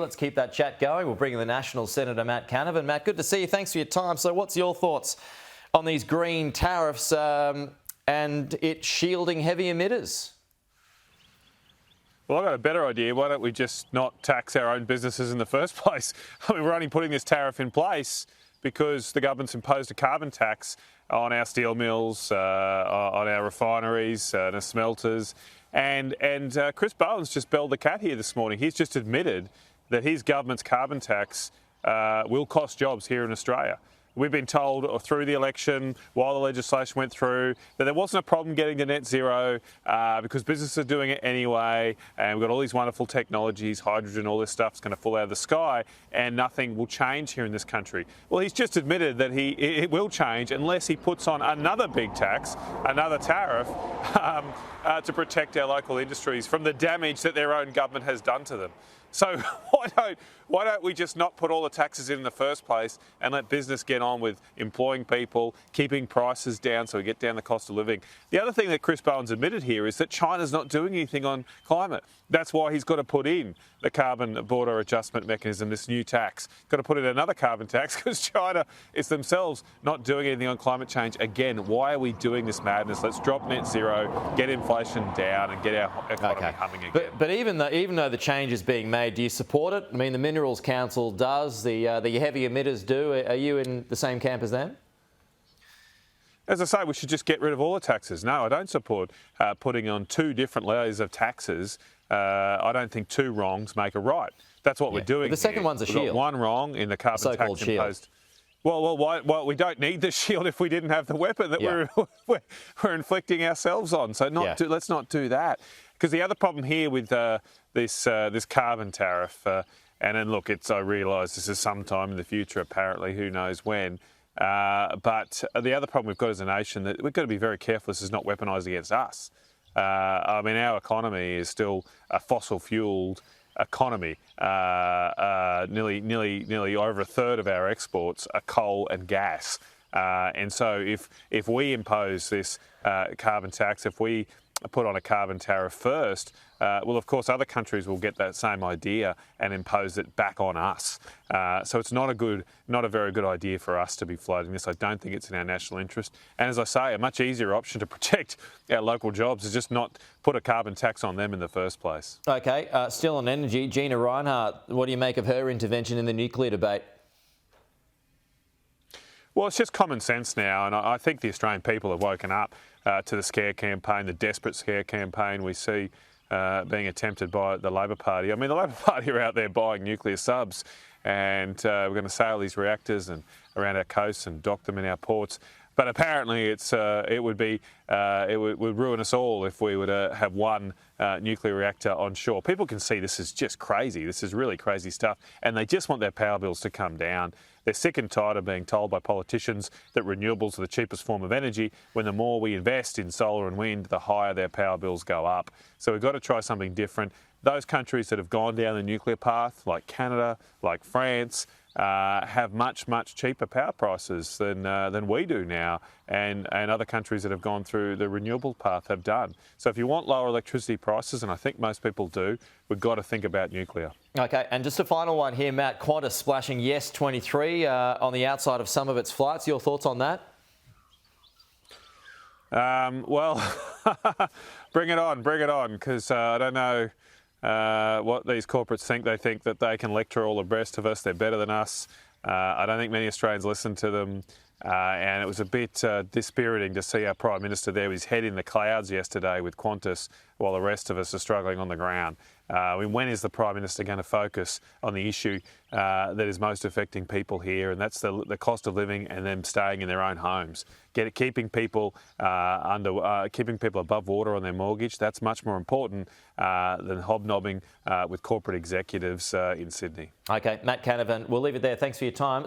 Let's keep that chat going. We'll bring in the National Senator Matt Canavan. Matt, good to see you. Thanks for your time. So what's your thoughts on these green tariffs and it shielding heavy emitters? Well, I've got a better idea. Why don't we just not tax our own businesses in the first place? I mean, we're only putting this tariff in place because the government's imposed a carbon tax on our steel mills, on our refineries, and our smelters. And Chris Bowen's just belled the cat here this morning. He's just admitted that his government's carbon tax will cost jobs here in Australia. We've been told through the election, while the legislation went through, that there wasn't a problem getting to net zero because businesses are doing it anyway, and we've got all these wonderful technologies, hydrogen, all this stuff's going to fall out of the sky, and nothing will change here in this country. Well, he's just admitted that it will change unless he puts on another big tax, another tariff, to protect our local industries from the damage that their own government has done to them. So why don't we just not put all the taxes in the first place and let business get on with employing people, keeping prices down so we get down the cost of living? The other thing that Chris Bowen's admitted here is that China's not doing anything on climate. That's why he's got to put in the carbon border adjustment mechanism, this new tax. Got to put in another carbon tax because China is themselves not doing anything on climate change. Again, why are we doing this madness? Let's drop net zero, get inflation down and get our economy humming again. But even though the change is being made, do you support it? I mean, the Minerals Council does, the heavy emitters do. Are you in the same camp as them? As I say, we should just get rid of all the taxes. No, I don't support putting on two different layers of taxes. I don't think two wrongs make a right. That's what we're doing. But the second one's a shield. We've got one wrong in the carbon tax imposed. Well, we don't need the shield if we didn't have the weapon that we're inflicting ourselves on. So let's not do that. Because the other problem here with this carbon tariff, and then look, I realise this is sometime in the future, apparently, who knows when. But the other problem we've got as a nation, that we've got to be very careful this is not weaponised against us. I mean, our economy is still a fossil-fuelled economy. Nearly over a third of our exports are coal and gas. And so if we impose this carbon tax, if we put on a carbon tariff first, well, of course, other countries will get that same idea and impose it back on us. So it's not a very good idea for us to be floating this. I don't think it's in our national interest. And as I say, a much easier option to protect our local jobs is just not put a carbon tax on them in the first place. OK, still on energy, Gina Reinhart, what do you make of her intervention in the nuclear debate? Well, it's just common sense now, and I think the Australian people have woken up to the scare campaign, the desperate scare campaign we see being attempted by the Labor Party. I mean, the Labor Party are out there buying nuclear subs, and we're going to sail these reactors and around our coasts and dock them in our ports. But apparently, it would ruin us all if we were to have one nuclear reactor on shore. People can see this is just crazy. This is really crazy stuff, and they just want their power bills to come down. They're sick and tired of being told by politicians that renewables are the cheapest form of energy, when the more we invest in solar and wind, the higher their power bills go up. So we've got to try something different. Those countries that have gone down the nuclear path, like Canada, like France, have much cheaper power prices than we do now, and other countries that have gone through the renewable path have done. So if you want lower electricity prices, and I think most people do, we've got to think about nuclear. OK, and just a final one here, Matt. Qantas splashing Yes 23 on the outside of some of its flights. Your thoughts on that? Well, bring it on, because I don't know what these corporates think. They think that they can lecture all the rest of us. They're better than us. I don't think many Australians listen to them. And it was a bit dispiriting to see our Prime Minister there with his head in the clouds yesterday with Qantas, while the rest of us are struggling on the ground. I mean, when is the Prime Minister going to focus on the issue that is most affecting people here, and that's the cost of living and them staying in their own homes? Keeping people above water on their mortgage, that's much more important than hobnobbing with corporate executives in Sydney. OK, Matt Canavan, we'll leave it there. Thanks for your time.